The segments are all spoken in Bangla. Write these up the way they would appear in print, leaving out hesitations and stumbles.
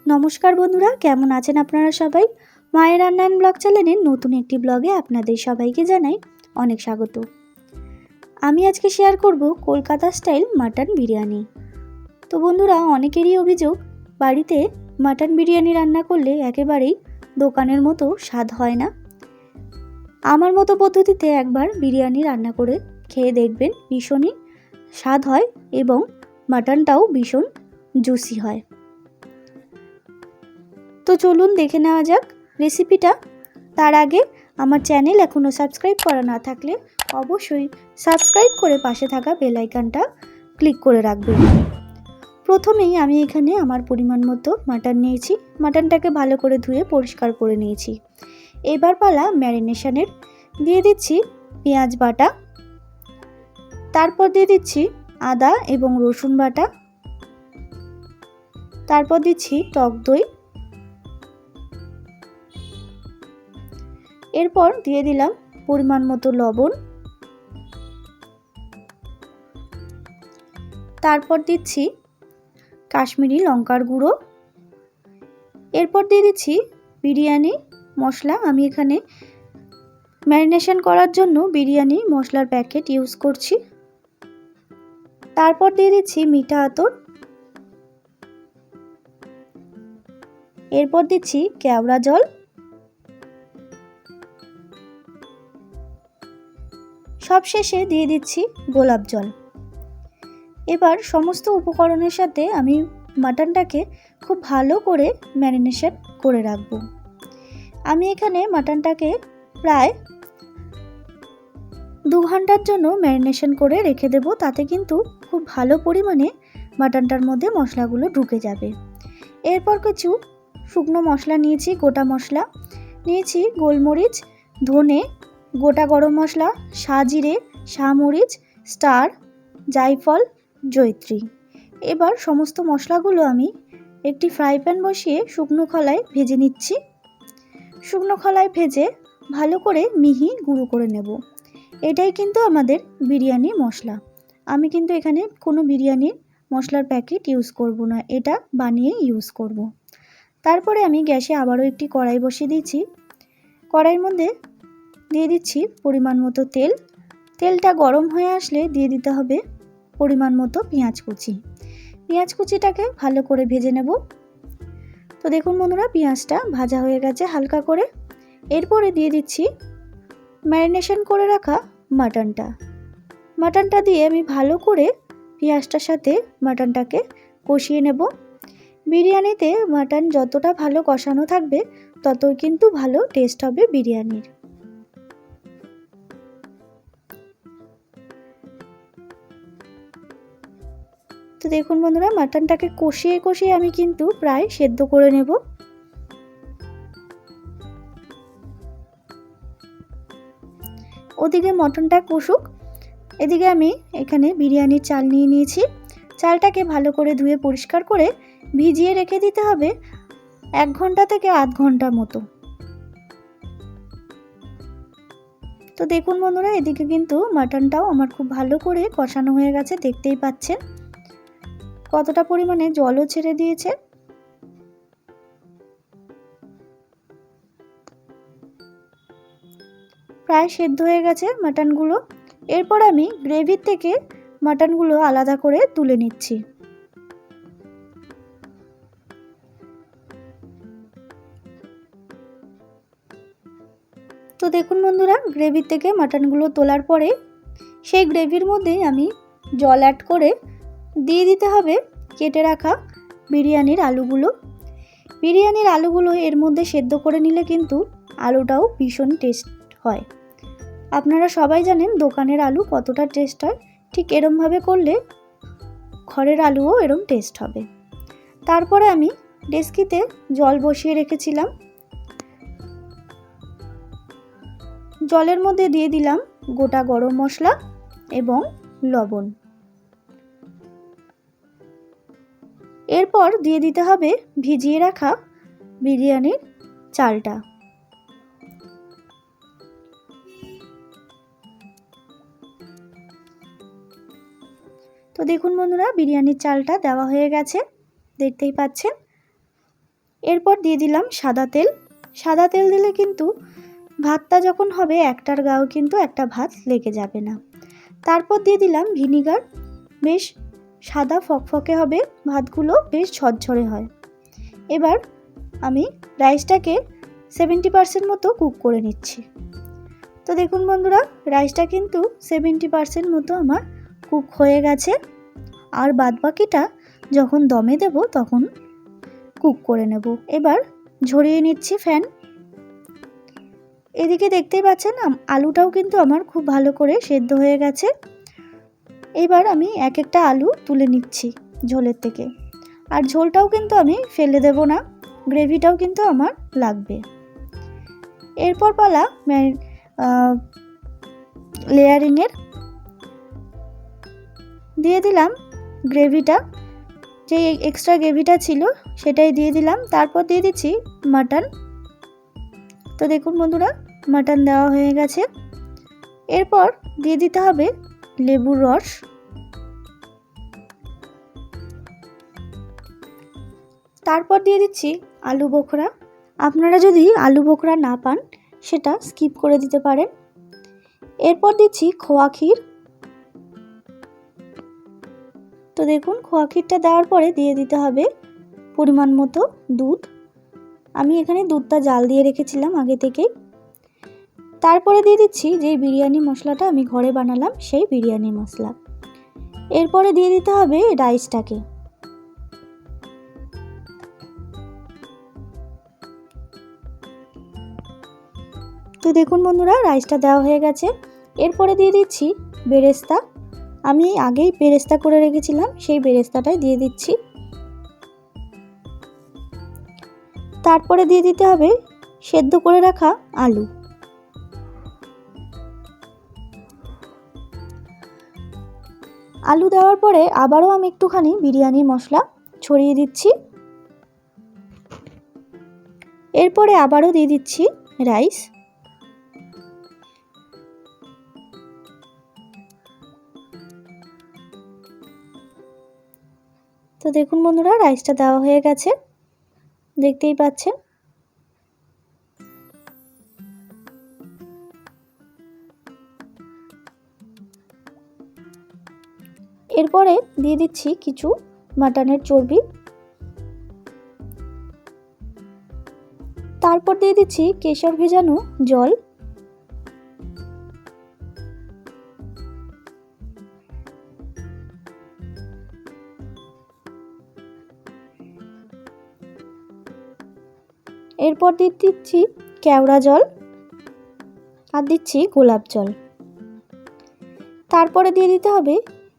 নমস্কার বন্ধুরা, কেমন আছেন আপনারা সবাই? মায়ের রান্নান ব্লগ চ্যানেলের নতুন একটি ব্লগে আপনাদের সবাইকে জানাই অনেক স্বাগত। আমি আজকে শেয়ার করব কলকাতা স্টাইল মাটন বিরিয়ানি। তো বন্ধুরা, অনেকেরই অভিযোগ বাড়িতে মাটন বিরিয়ানি রান্না করলে একেবারেই দোকানের মতো স্বাদ হয় না। আমার মতো পদ্ধতিতে একবার বিরিয়ানি রান্না করে খেয়ে দেখবেন, ভীষণই স্বাদ হয় এবং মাটনটাও ভীষণ জুসি হয়। তো চলুন দেখে নেওয়া যাক রেসিপিটা। তার আগে আমার চ্যানেল এখনও সাবস্ক্রাইব করা না থাকলে অবশ্যই সাবস্ক্রাইব করে পাশে থাকা বেল আইকনটা ক্লিক করে রাখবেন। প্রথমেই আমি এখানে আমার পরিমাণ মতো মাটন নিয়েছি। মাটনটাকে ভালো করে ধুয়ে পরিষ্কার করে নিয়েছি। এবার পালা ম্যারিনেশনের। দিয়ে দিচ্ছি পেঁয়াজ বাটা, তারপর দিয়ে দিচ্ছি আদা এবং রসুন বাটা, তারপর দিচ্ছি টক দই, এরপর দিয়ে দিলাম পরিমাণ মতো লবণ, তারপর দিচ্ছি কাশ্মীরি লঙ্কার গুঁড়ো, এরপর দিয়ে দিচ্ছি বিরিয়ানি মশলা। আমি এখানে ম্যারিনেশন করার জন্য বিরিয়ানি মশলার প্যাকেট ইউজ করছি। তারপর দিয়ে দিচ্ছি মিঠা আতর, এরপর দিচ্ছি কেওড়া জল, সবশেষে দিয়ে দিচ্ছি গোলাপ জল। এবার সমস্ত উপকরণের সাথে আমি মাটনটাকে খুব ভালো করে ম্যারিনেশন করে রাখবো। আমি এখানে মাটনটাকে প্রায় 2 ঘন্টার জন্য ম্যারিনেশন করে রেখে দেব। তাতে কিন্তু খুব ভালো পরিমাণে মাটনটার মধ্যে মশলাগুলো ঢুকে যাবে। এরপর কিছু শুকনো মশলা নিয়েছি, গোটা মশলা নিয়েছি, গোলমরিচ, ধনে, গোটা গরম মশলা, সাজিরে, শামরিচ, স্টার, জায়ফল, জয়িত্রী। এবার সমস্ত মশলাগুলো আমি একটি ফ্রাই প্যান বসিয়ে শুকনো খোলায় ভেজে নিচ্ছি। শুকনো খোলায় ভেজে ভালো করে মিহি গুঁড়ো করে নেব। এটাই কিন্তু আমাদের বিরিয়ানি মশলা। আমি কিন্তু এখানে কোনো বিরিয়ানির মশলার প্যাকেট ইউজ করব না, এটা বানিয়ে ইউজ করব। তারপরে আমি গ্যাসে আবারও একটি কড়াই বসিয়ে দিয়েছি। কড়াইয়ের মধ্যে দিয়ে দিচ্ছি পরিমাণ মতো তেল। তেলটা গরম হয়ে আসলে দিয়ে দিতে হবে পরিমাণ মতো পেঁয়াজ কুচি। পেঁয়াজ কুচিটাকে ভালো করে ভেজে নেব। তো দেখুন বন্ধুরা, পেঁয়াজটা ভাজা হয়ে গেছে হালকা করে। এরপরে দিয়ে দিচ্ছি ম্যারিনেশন করে রাখা মাটনটা দিয়ে আমি ভালো করে পেঁয়াজটার সাথে মাটনটাকে কষিয়ে নেব। বিরিয়ানিতে মাটন যতটা ভালো কষানো থাকবে ততই কিন্তু ভালো টেস্ট হবে বিরিয়ানির। তো দেখুন বন্ধুরা, মাটনটাকে কষিয়ে কষিয়ে আমি কিন্তু প্রায় সেদ্ধ করে নেব। ওদিকে মটনটা কষুক, এদিকে আমি এখানে বিরিয়ানির চাল নিয়ে নিয়েছি। চালটাকে ভালো করে ধুয়ে পরিষ্কার করে ভিজিয়ে রেখে দিতে হবে 1 ঘন্টা থেকে আধ ঘন্টা মতো। তো দেখুন বন্ধুরা, এদিকে কিন্তু মাটনটাও আমার খুব ভালো করে কষানো হয়ে গেছে। দেখতেই পাচ্ছেন কতটা পরিমাণে জলও ছেড়ে দিয়েছে। প্রায় সেদ্ধ হয়ে গেছে মাটনগুলো। এরপর আমি গ্রেভির থেকে মাটনগুলো আলাদা করে তুলে নিচ্ছি। তো দেখুন বন্ধুরা, গ্রেভির থেকে মাটনগুলো তোলার পরে সেই গ্রেভির মধ্যেই আমি জল অ্যাড করে দিয়ে দিতে হবে কেটে রাখা বিরিয়ানির আলুগুলো। বিরিয়ানির আলুগুলো এর মধ্যে সেদ্ধ করে নিলে কিন্তু আলুটাও ভীষণ টেস্ট হয়। আপনারা সবাই জানেন দোকানের আলু কতটা টেস্ট হয়, ঠিক এরমভাবে করলে ঘরের আলুও এরম টেস্ট হবে। তারপরে আমি ডেচকিতে জল বসিয়ে রেখেছিলাম। জলের মধ্যে দিয়ে দিলাম গোটা গরম মশলা এবং লবণ। এরপর দিয়ে দিতে হবে ভিজিয়ে রাখা বিরিয়ানির চালটা। তো দেখুন বন্ধুরা, বিরিয়ানির চালটা দেওয়া হয়ে গেছে, দেখতেই পাচ্ছেন। এরপর দিয়ে দিলাম সাদা তেল। সাদা তেল দিলে কিন্তু ভাতটা যখন হবে একটার গায়েও কিন্তু একটা ভাত লেগে যাবে না। তারপর দিয়ে দিলাম ভিনিগার, বেশ সাদা ফকফকে হবে, ভাতগুলো বেশ ঝরঝরে হয়। এবার আমি রাইসটাকে 70% মতো কুক করে নিচ্ছি। তো দেখুন বন্ধুরা, রাইসটা কিন্তু 70% মতো আমার কুক হয়ে গেছে। আর বাদবাকিটা যখন দমে দেব তখন কুক করে নেব। এবার ঝরিয়ে নিচ্ছি ফ্যান। এদিকে দেখতেই পাচ্ছেন আলুটাও কিন্তু আমার খুব ভালো করে সেদ্ধ হয়ে গেছে। এবার আমি এক একটা আলু তুলে নিচ্ছি ঝোলের থেকে। আর ঝোলটাও কিন্তু আমি ফেলে দেব না, গ্রেভিটাও কিন্তু আমার লাগবে। এরপর পালা লেয়ারিংয়ের। দিয়ে দিলাম গ্রেভিটা, যে এক্সট্রা গ্রেভিটা ছিল সেটাই দিয়ে দিলাম। তারপর দিয়ে দিচ্ছি মাটন। তো দেখুন বন্ধুরা, মাটন দেওয়া হয়ে গেছে। এরপর দিয়ে দিতে হবে লেবুর রস। তারপর দিয়ে দিচ্ছি আলু বোখরা। আপনারা যদি আলু বোখরা না পান সেটা স্কিপ করে দিতে পারেন। এরপর দিচ্ছি খোয়া ক্ষীর। তো দেখুন, খোয়া ক্ষীরটা দেওয়ার পরে দিয়ে দিতে হবে পরিমাণ মতো দুধ। আমি এখানে দুধটা জাল দিয়ে রেখেছিলাম আগে থেকেই। তারপরে দিয়ে দিচ্ছি যে বিরিয়ানি মশলাটা আমি ঘরে বানালাম, সেই বিরিয়ানি মশলা। এরপরে দিয়ে দিতে হবে রাইসটাকে। তো দেখুন বন্ধুরা, রাইসটা দেওয়া হয়ে গেছে। এরপরে দিয়ে দিচ্ছি বেরেস্তা। আমি আগেই বেরেস্তা করে রেখেছিলাম, সেই বেরেস্তাটাই দিয়ে দিচ্ছি। তারপরে দিয়ে দিতে হবে সেদ্ধ করে রাখা আলু। আলু দেওয়ার পরে আবারও আমি একটুখানি বিরিয়ানি মশলা ছড়িয়ে দিচ্ছি। এরপরে আবারও দিয়ে দিচ্ছি রাইস। তো দেখুন বন্ধুরা, রাইসটা দেওয়া হয়ে গেছে, দেখতেই পাচ্ছেন। এরপরে দিয়ে দিচ্ছি কিছু মাটনের চর্বি। তারপর দিয়ে দিচ্ছি কেশর ভেজানো জল। এরপর দিয়ে দিচ্ছি কেওড়া জল আর দিচ্ছি গোলাপ জল। তারপরে দিয়ে দিতে হবে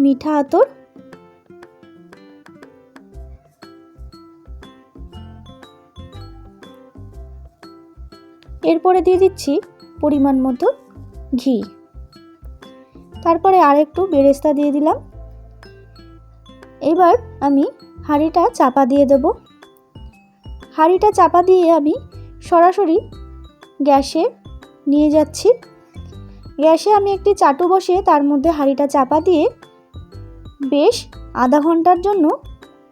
মিঠা আতর। এরপরে দিয়ে দিচ্ছি পরিমাণ মতো ঘি। তারপরে আরেকটু বেরেস্তা দিয়ে দিলাম। এবার আমি হাঁড়িটা চাপা দিয়ে দেব। হাঁড়িটা চাপা দিয়ে আমি সরাসরি গ্যাসে নিয়ে যাচ্ছি। গ্যাসে আমি একটি চাটু বসিয়ে তার মধ্যে হাঁড়িটা চাপা দিয়ে বেশ আধা ঘন্টার জন্য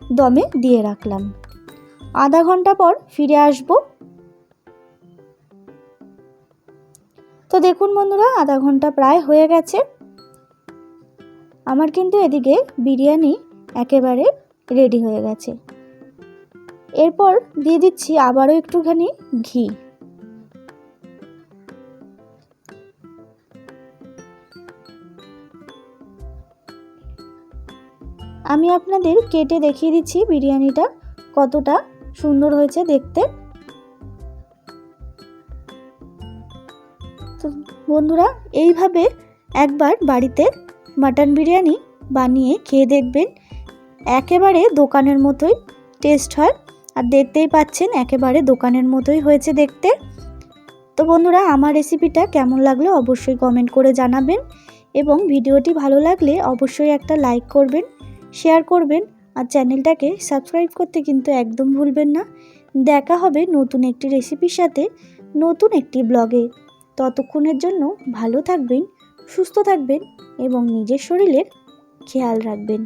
দমে দিয়ে রাখলাম। আধা ঘন্টা পর ফিরে আসব। তো দেখুন বন্ধুরা, আধা ঘন্টা প্রায় হয়ে গেছে। আমার কিন্তু এদিকে বিরিয়ানি একেবারে রেডি হয়ে গেছে। এরপর দিয়ে দিচ্ছি আবারও একটুখানি ঘি। আমি আপনাদের কেটে দেখিয়ে দিচ্ছি বিরিয়ানিটা কতটা সুন্দর হয়েছে দেখতে। তো বন্ধুরা, এইভাবে একবার বাড়িতে মাটন বিরিয়ানি বানিয়ে খেয়ে দেখবেন, একেবারে দোকানের মতোই টেস্ট হয়। আর দেখতেই পাচ্ছেন একেবারে দোকানের মতোই হয়েছে দেখতে। তো বন্ধুরা, আমার রেসিপিটা কেমন লাগলো অবশ্যই কমেন্ট করে জানাবেন, এবং ভিডিওটি ভালো লাগলে অবশ্যই একটা লাইক করবেন, শেয়ার করবেন, আর চ্যানেলটাকে সাবস্ক্রাইব করতে কিন্তু একদম ভুলবেন না। দেখা হবে নতুন একটি রেসিপির সাথে, নতুন একটি ব্লগে। ততক্ষণের জন্য ভালো থাকবেন, সুস্থ থাকবেন এবং নিজের শরীরের খেয়াল রাখবেন।